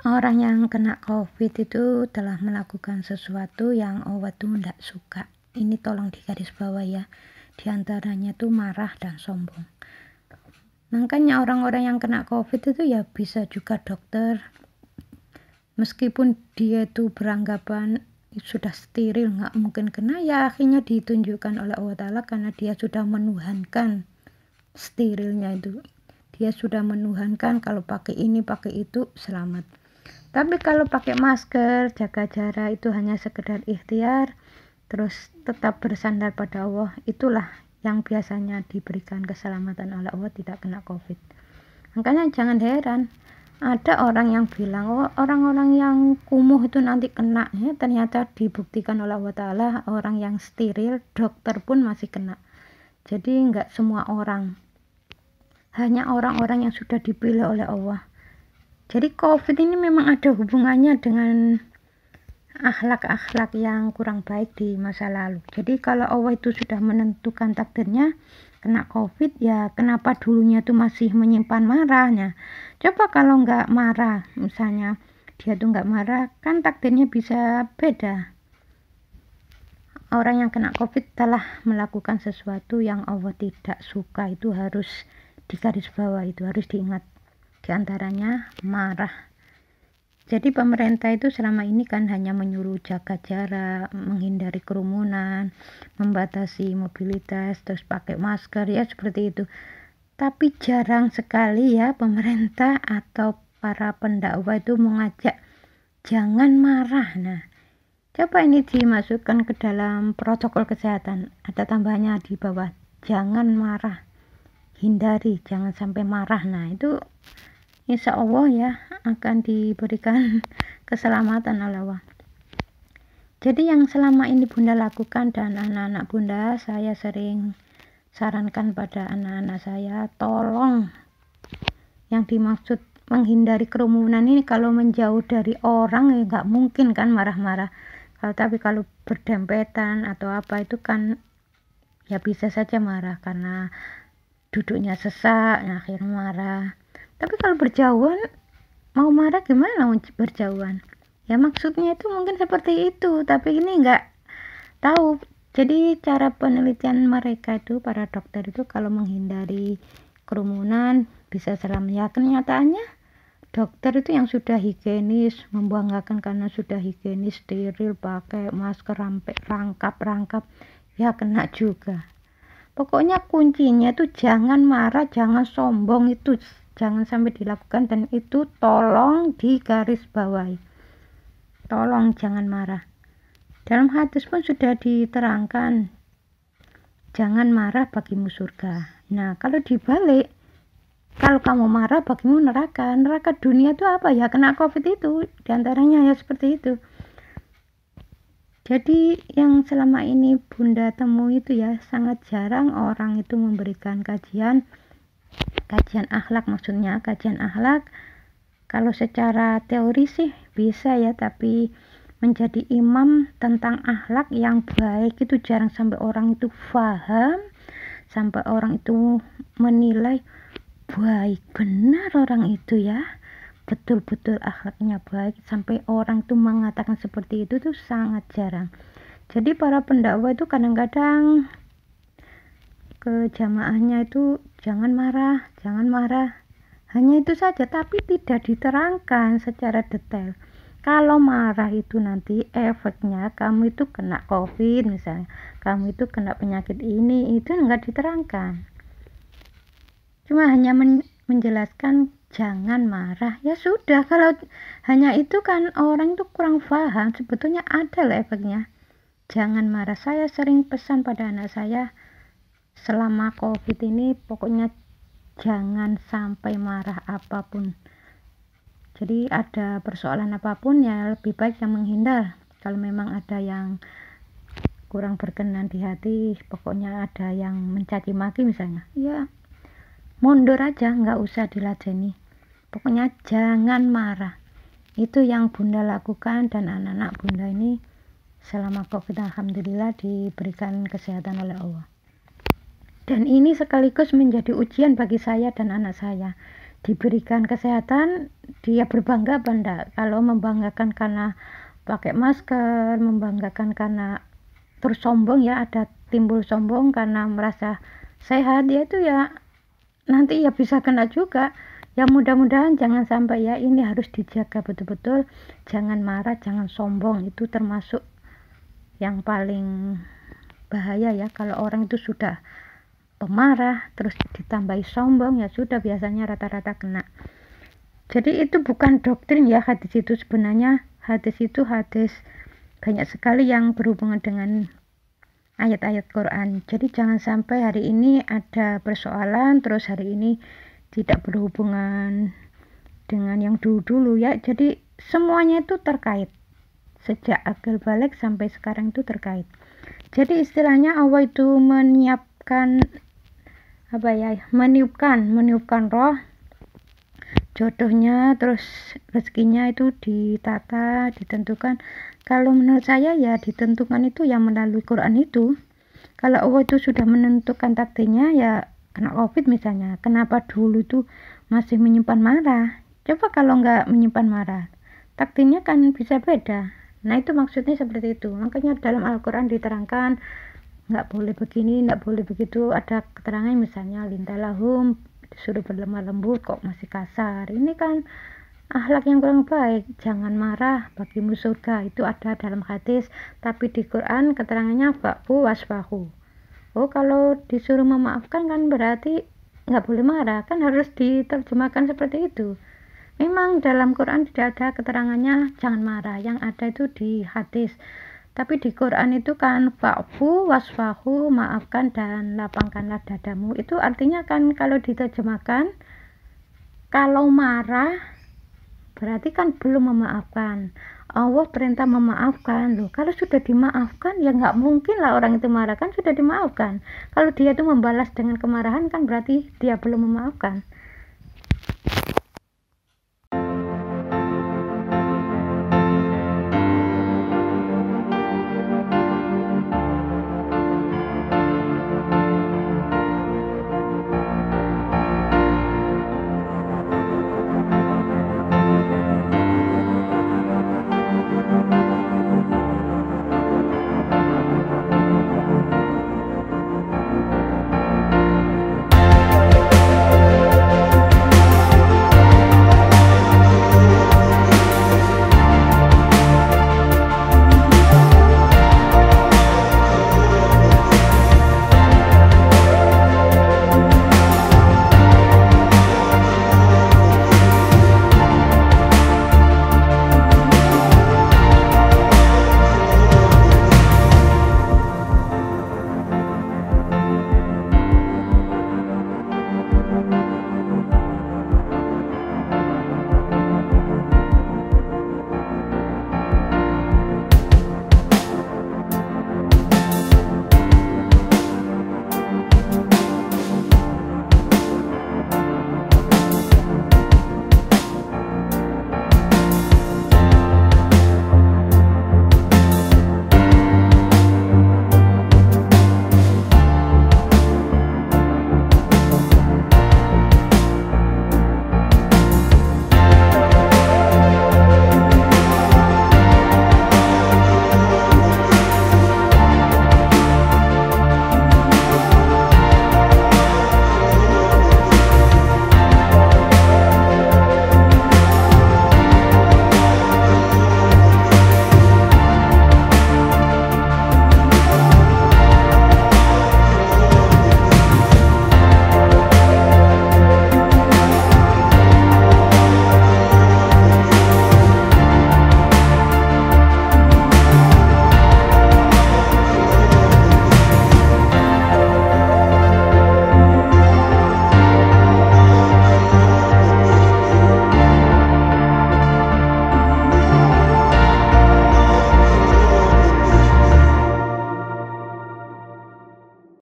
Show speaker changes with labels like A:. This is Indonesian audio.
A: Orang yang kena COVID itu telah melakukan sesuatu yang Allah tuh tidak suka. Ini tolong digarisbawahi ya. Di antaranya tuh marah dan sombong. Makanya orang-orang yang kena COVID itu ya bisa juga dokter. Meskipun dia itu beranggapan sudah steril, nggak mungkin kena, ya akhirnya ditunjukkan oleh Allah Ta'ala karena dia sudah menuhankan sterilnya itu. Dia sudah menuhankan kalau pakai ini, pakai itu, selamat. Tapi kalau pakai masker, jaga jarak itu hanya sekedar ikhtiar, terus tetap bersandar pada Allah, itulah yang biasanya diberikan keselamatan oleh Allah, tidak kena COVID. Makanya jangan heran, ada orang yang bilang, oh orang-orang yang kumuh itu nanti kena, ya, ternyata dibuktikan oleh Allah Ta'ala, orang yang steril, dokter pun masih kena. Jadi enggak semua orang, hanya orang-orang yang sudah dipilih oleh Allah. Jadi COVID ini memang ada hubungannya dengan akhlak-akhlak yang kurang baik di masa lalu. Jadi kalau Allah itu sudah menentukan takdirnya kena COVID, ya kenapa dulunya tuh masih menyimpan marahnya? Coba kalau nggak marah, misalnya dia tuh nggak marah, kan takdirnya bisa beda. Orang yang kena COVID telah melakukan sesuatu yang Allah tidak suka, itu harus digarisbawahi, itu harus diingat. Di antaranya marah. Jadi pemerintah itu selama ini kan hanya menyuruh jaga jarak, menghindari kerumunan, membatasi mobilitas, terus pakai masker, ya seperti itu. Tapi jarang sekali ya pemerintah atau para pendakwah itu mengajak jangan marah. Nah, coba ini dimasukkan ke dalam protokol kesehatan, ada tambahannya di bawah, jangan marah, hindari, jangan sampai marah. Nah itu insya Allah ya akan diberikan keselamatan oleh Allah. Jadi yang selama ini Bunda lakukan dan anak-anak Bunda, saya sering sarankan pada anak-anak saya, tolong yang dimaksud menghindari kerumunan ini, kalau menjauh dari orang ya nggak mungkin kan marah-marah. Tapi kalau berdempetan atau apa itu kan ya bisa saja marah karena duduknya sesak, akhirnya marah. Tapi kalau berjauhan, mau marah gimana berjauhan? Ya maksudnya itu mungkin seperti itu, tapi ini nggak tahu. Jadi cara penelitian mereka itu, para dokter itu, kalau menghindari kerumunan bisa selamat. Ya kenyataannya dokter itu yang sudah higienis, membanggakan karena sudah higienis, steril, pakai masker sampai rangkap, ya kena juga. Pokoknya kuncinya itu jangan marah, jangan sombong, itu jangan sampai dilakukan, dan itu tolong digarisbawahi. Tolong jangan marah. Dalam hadis pun sudah diterangkan, jangan marah bagimu surga. Nah, kalau dibalik, kalau kamu marah bagimu neraka. Neraka dunia itu apa ya? Kena COVID itu, diantaranya ya seperti itu. Jadi yang selama ini Bunda temui itu ya, sangat jarang orang itu memberikan kajian akhlak, maksudnya kajian akhlak. Kalau secara teori sih bisa ya, tapi menjadi imam tentang akhlak yang baik itu jarang sampai orang itu paham, sampai orang itu menilai baik benar orang itu ya, betul-betul akhlaknya baik, sampai orang tuh mengatakan seperti itu tuh sangat jarang. Jadi para pendakwah itu kadang-kadang ke jamaahnya itu jangan marah, hanya itu saja, tapi tidak diterangkan secara detail. Kalau marah itu nanti efeknya kamu itu kena COVID misalnya, kamu itu kena penyakit ini, itu enggak diterangkan. Cuma hanya menjelaskan jangan marah, ya sudah. Kalau hanya itu kan orang itu kurang paham, sebetulnya ada loh efeknya. Jangan marah. Saya sering pesan pada anak saya selama COVID ini, pokoknya jangan sampai marah apapun. Jadi ada persoalan apapun ya lebih baik yang menghindar. Kalau memang ada yang kurang berkenan di hati, pokoknya ada yang mencaci maki misalnya, ya mundur aja, nggak usah diladeni. Pokoknya jangan marah. Itu yang Bunda lakukan, dan anak-anak Bunda ini selama COVID alhamdulillah diberikan kesehatan oleh Allah. Dan ini sekaligus menjadi ujian bagi saya dan anak saya. diberikan kesehatan, dia berbangga apa enggak? Kalau membanggakan karena pakai masker, membanggakan karena terus sombong, ya ada timbul sombong karena merasa sehat, ya itu ya nanti ya bisa kena juga. Ya mudah-mudahan jangan sampai, ya ini harus dijaga betul-betul, jangan marah, jangan sombong, itu termasuk yang paling bahaya ya. Kalau orang itu sudah pemarah terus ditambahi sombong, ya sudah biasanya rata-rata kena. Jadi itu bukan doktrin ya, hadis itu sebenarnya hadis banyak sekali yang berhubungan dengan ayat-ayat Quran. Jadi jangan sampai hari ini ada persoalan terus hari ini tidak berhubungan dengan yang dulu-dulu ya. Jadi semuanya itu terkait, sejak akil balik sampai sekarang itu terkait. Jadi istilahnya Allah itu menyiapkan meniupkan roh, jodohnya, terus rezekinya itu ditata, ditentukan. Kalau menurut saya ya ditentukan itu yang melalui Quran itu. Kalau Allah itu sudah menentukan takdirnya, ya kena COVID misalnya, kenapa dulu itu masih menyimpan marah? Coba kalau nggak menyimpan marah, takdirnya kan bisa beda. Nah itu maksudnya seperti itu. Makanya dalam Al-Quran diterangkan nggak boleh begini, nggak boleh begitu. Ada keterangan misalnya lintalahum, disuruh berlemah lembut kok masih kasar. Ini kan akhlak yang kurang baik. Jangan marah, bagimu surga, itu ada dalam hadis. Tapi di Quran keterangannya fa'fu wasfahu. Oh kalau disuruh memaafkan kan berarti nggak boleh marah, kan harus diterjemahkan seperti itu. Memang dalam Quran tidak ada keterangannya jangan marah, yang ada itu di hadis. Tapi di Quran itu kan fa'fu wasfahu, maafkan dan lapangkanlah dadamu. Itu artinya kan kalau diterjemahkan, kalau marah berarti kan belum memaafkan. Allah perintah memaafkan loh. Kalau sudah dimaafkan ya nggak mungkin lah orang itu marah, kan sudah dimaafkan. Kalau dia itu membalas dengan kemarahan kan berarti dia belum memaafkan.